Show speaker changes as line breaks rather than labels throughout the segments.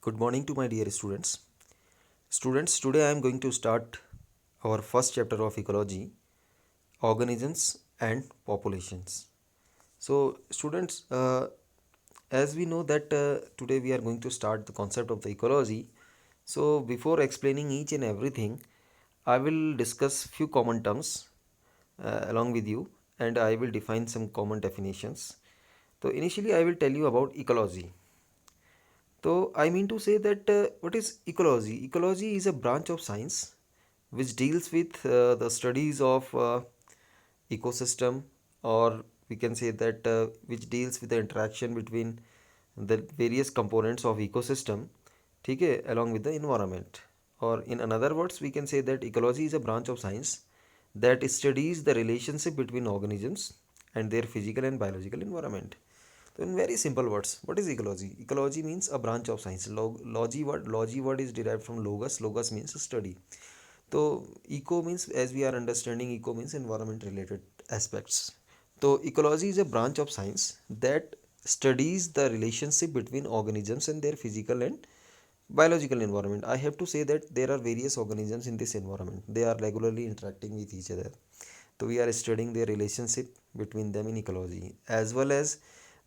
Good morning to my dear students. Students, today I am going to start our first chapter of ecology, organisms and populations. So, students, as we know that today we are going to start the concept of the ecology. So, before explaining each and everything, I will discuss few common terms along with you, and I will define some common definitions. So, initially, I will tell you about ecology. So I mean to say that what is ecology? Ecology is a branch of science which deals with the studies of ecosystem, or we can say that which deals with the interaction between the various components of ecosystem, ठीक है, along with the environment. Or in another words, we can say that ecology is a branch of science that studies the relationship between organisms and their physical and biological environment. So in very simple words, what is ecology? Ecology means a branch of science. Logy word is derived from logos. Logos means study. So eco means, as we are understanding, eco means environment related aspects. So ecology is a branch of science that studies the relationship between organisms and their physical and biological environment. I have to say that there are various organisms in this environment. They are regularly interacting with each other. So we are studying their relationship between them in ecology, as well as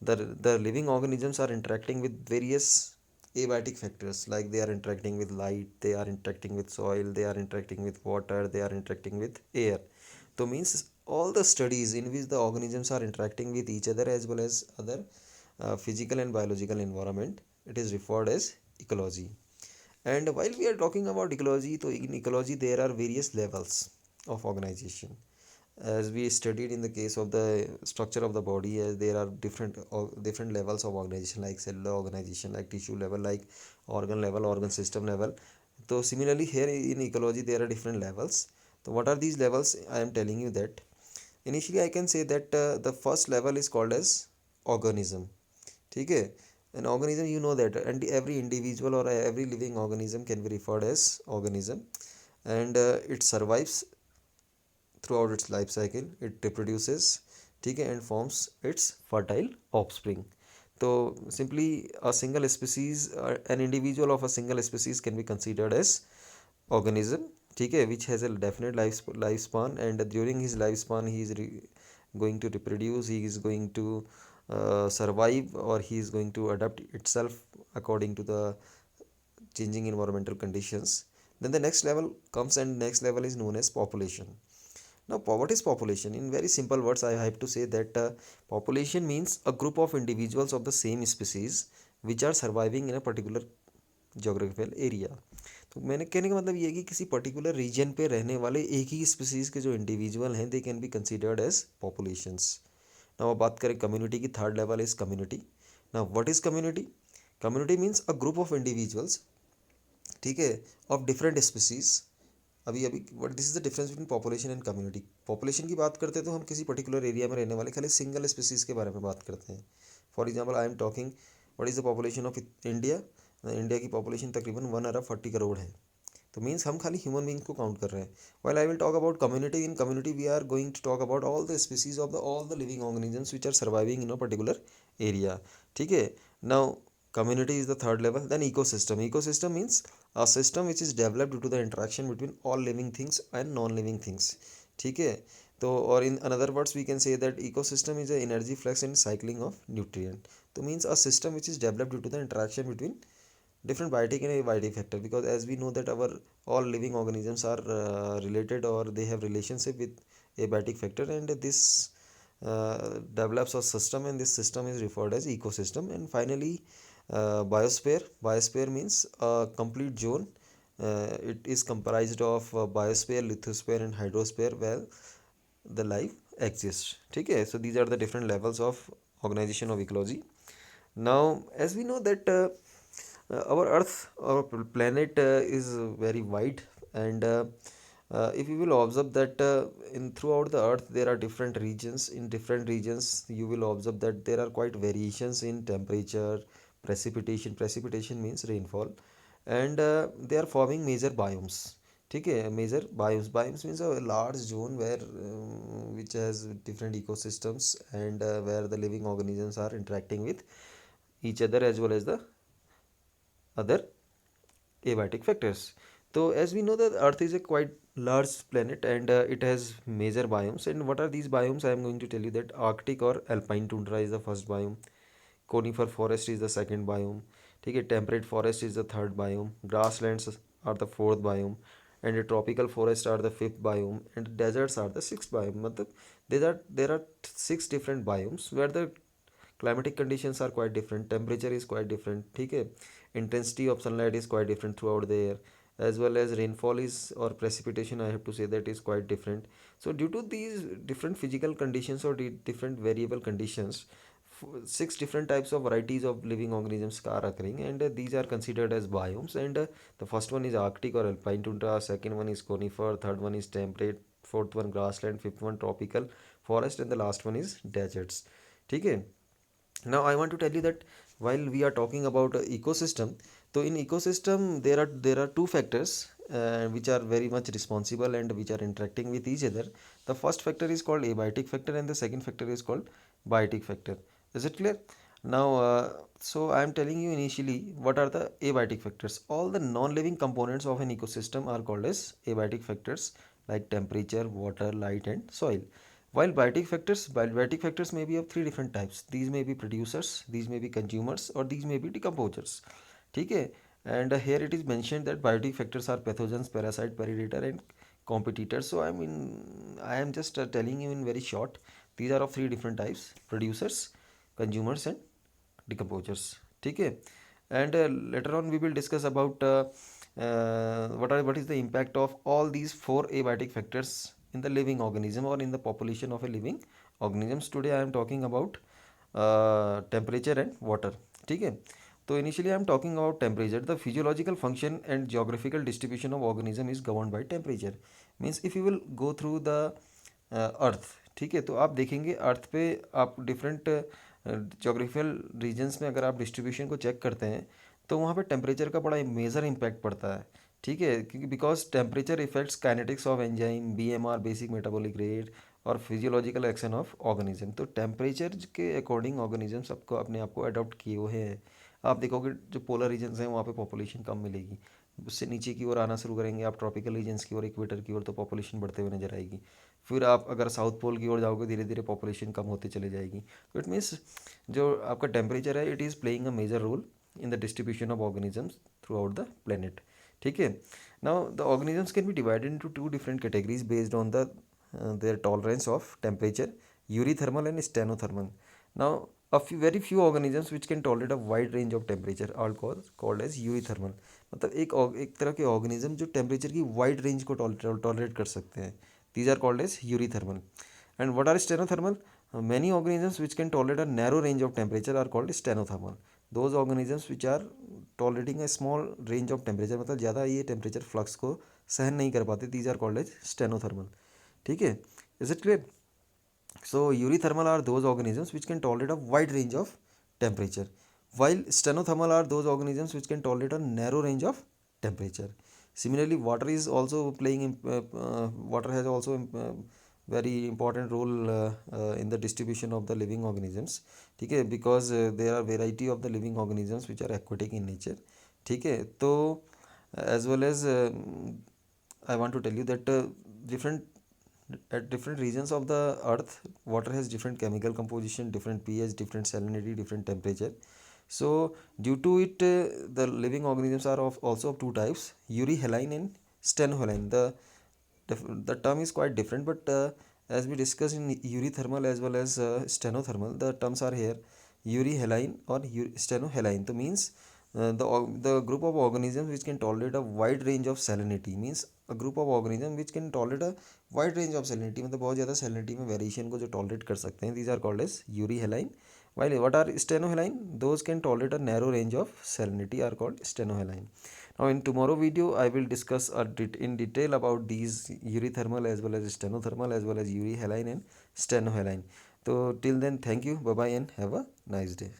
the living organisms are interacting with various abiotic factors, like they are interacting with light, they are interacting with soil, they are interacting with water, they are interacting with air. So means all the studies in which the organisms are interacting with each other as well as other physical and biological environment, it is referred as ecology. And while we are talking about ecology, so in ecology there are various levels of organization. As we studied in the case of the structure of the body, as there are different levels of organization, like cellular organization, like tissue level, like organ level, organ system level. So similarly here in ecology there are different levels. So what are these levels? I am telling you that initially I can say that the first level is called as organism. ठीक है. An organism, you know that, and every individual or every living organism can be referred as organism, and it survives throughout its life cycle. It reproduces, ठीक है, and forms its fertile offspring. So simply a single species, an individual of a single species can be considered as organism, ठीक है, which has a definite lifespan, and during his lifespan he is going to reproduce, he is going to survive, or he is going to adapt itself according to the changing environmental conditions. Then the next level comes, and next level is known as population. Now, what is population? In very simple words, I have to say that population means a group of individuals of the same species which are surviving in a particular geographical area. तो मैंने कहने का मतलब ये है कि किसी particular reason पे रहने वाले एक ही स्पीसीज के जो इंडिविजुअल हैं, they can be considered as populations. Now अब बात करें कम्युनिटी की, third level is community. Now what is community? Community means a group of individuals, ठीक है, ऑफ डिफरेंट स्पीसीज. अभी अभी what this is the difference between population and community. Population की बात करते हैं तो हम किसी पर्टिकुलर एरिया में रहने वाले खाली सिंगल स्पीसीज के बारे में बात करते हैं. For example I am talking what is the population of India. India की पॉपुलेशन तकरीबन 1 अरब 40 करोड़ है. तो मीन्स हम खाली ह्यूमन बींग को काउंट कर रहे हैं. Well I will talk about community. In community we are going to talk about all the species of the all the living organisms which are surviving in a particular area. ठीक है. Now community is the third level. Then ecosystem means a system which is developed due to the interaction between all living things and non-living things. ठीक है. तो or in another words we can say that ecosystem is a energy flux and cycling of nutrient. तो means a system which is developed due to the interaction between different biotic and abiotic factor, because as we know that our all living organisms are related, or they have relationship with abiotic factor, and this develops a system, and this system is referred as ecosystem. And finally biosphere means a complete zone. It is comprised of biosphere, lithosphere and hydrosphere where the life exists. ठीक है. So these are the different levels of organization of ecology. Now as we know that our earth, our planet is very wide, and if you will observe that in throughout the earth there are different regions. In different regions you will observe that there are quite variations in temperature, precipitation means rainfall, and they are forming major biomes. ठीक है. Major biomes means a large zone where which has different ecosystems, and where the living organisms are interacting with each other as well as the other abiotic factors. So as we know that Earth is a quite large planet, and it has major biomes. And what are these biomes? I am going to tell you that Arctic or Alpine tundra is the first biome. Conifer forest is the second biome. ठीक है, temperate forest is the third biome. Grasslands are the fourth biome, and the tropical forests are the fifth biome, and deserts are the sixth biome. मतलब there are six different biomes where the climatic conditions are quite different, temperature is quite different, ठीक है, intensity of sunlight is quite different throughout the year, as well as rainfall is, or precipitation I have to say, that is quite different. So due to these different physical conditions, or different variable conditions, six different types of varieties of living organisms are occurring, and these are considered as biomes. And the first one is Arctic or Alpine tundra, second one is conifer, third one is temperate, fourth one grassland, fifth one tropical forest, and the last one is deserts. ठीक है. Now I want to tell you that while we are talking about ecosystem, so in ecosystem there are two factors which are very much responsible and which are interacting with each other. The first factor is called abiotic factor, and the second factor is called biotic factor. Is it clear? Now so I am telling you initially what are the abiotic factors. All the non-living components of an ecosystem are called as abiotic factors, like temperature, water, light, and soil. While biotic factors may be of three different types. These may be producers, these may be consumers, or these may be decomposers. ठीक है. And here it is mentioned that biotic factors are pathogens, parasite, predator, and competitors. So I am just telling you in very short. These are of three different types: producers, consumers, and decomposers. ठीक है. And later on we will discuss about what is the impact of all these four abiotic factors in the living organism, or in the population of a living organisms. Today I am talking about temperature and water. ठीक है. So initially I am talking about temperature. The physiological function and geographical distribution of organism is governed by temperature. Means if you will go through the अर्थ, ठीक है, तो आप देखेंगे अर्थ पे आप different geographical regions में अगर आप डिस्ट्रीब्यूशन को चेक करते हैं, तो वहाँ पे टेम्परेचर का बड़ा मेजर इम्पैक्ट पड़ता है. ठीक है, क्योंकि because temperature effects kinetics of enzyme, BMR basic metabolic rate, और फिजियोलॉजिकल एक्शन ऑफ ऑर्गेनिज्म. तो टेम्परेचर के अकॉर्डिंग ऑर्गेनिज्म सबको अपने आप को अडॉप्ट किए हुए हैं. आप देखोगे जो पोलर रीजन्स हैं वहाँ पे पॉपुलेशन कम मिलेगी. उससे नीचे की ओर आना शुरू करेंगे आप ट्रॉपिकल रीजन्स की ओर, इक्वेटर की ओर, तो पॉपुलेशन बढ़ते हुए नजर आएगी. फिर आप अगर साउथ पोल की ओर जाओगे, धीरे धीरे पॉपुलेशन कम होते चले जाएगी. तो इट मीन्स जो आपका टेम्परेचर है, it is playing a major role in the distribution of organisms throughout the planet. ठीक है. Now the organisms can be divided into two different categories based on the their tolerance of temperature: eurythermal and stenothermal. Now very few organisms which can tolerate a wide range of temperature are called as eurythermal. मतलब एक तरह के organism जो temperature की wide range को tolerate कर सकते हैं. These are called as eurythermal. And what are stenothermal? Many organisms which can tolerate a narrow range of temperature are called stenothermal. Those organisms which are tolerating a small range of temperature, मतलब ज़्यादा ये temperature flux को सहन नहीं कर पाते, these are called as stenothermal. ठीक है. Is it clear? So eurythermal are those organisms which can tolerate a wide range of temperature, while stenothermal are those organisms which can tolerate a narrow range of temperature. Similarly, water is also playing water has also very important role in the distribution of the living organisms. ठीक है, because there are variety of the living organisms which are aquatic in nature. ठीक है. तो as well as I want to tell you that different at different regions of the earth, water has different chemical composition, different pH, different salinity, different temperature. So due to it, the living organisms are of also of two types: euryhaline and stenohaline. The term is quite different, but as we discussed in eurythermal as well as stenothermal, the terms are here euryhaline or stenohaline. So means the group of organisms which can tolerate a wide range of salinity, means a group of organisms which can tolerate a wide range of salinity, मतलब बहुत ज़्यादा salinity में variation को जो tolerate कर सकते हैं, these are called as euryhaline. While what are stenohaline? Those can tolerate a narrow range of salinity are called stenohaline. Now in tomorrow video I will discuss in detail about these eurythermal as well as stenothermal as well as euryhaline and stenohaline. So till then, thank you, bye bye, and have a nice day.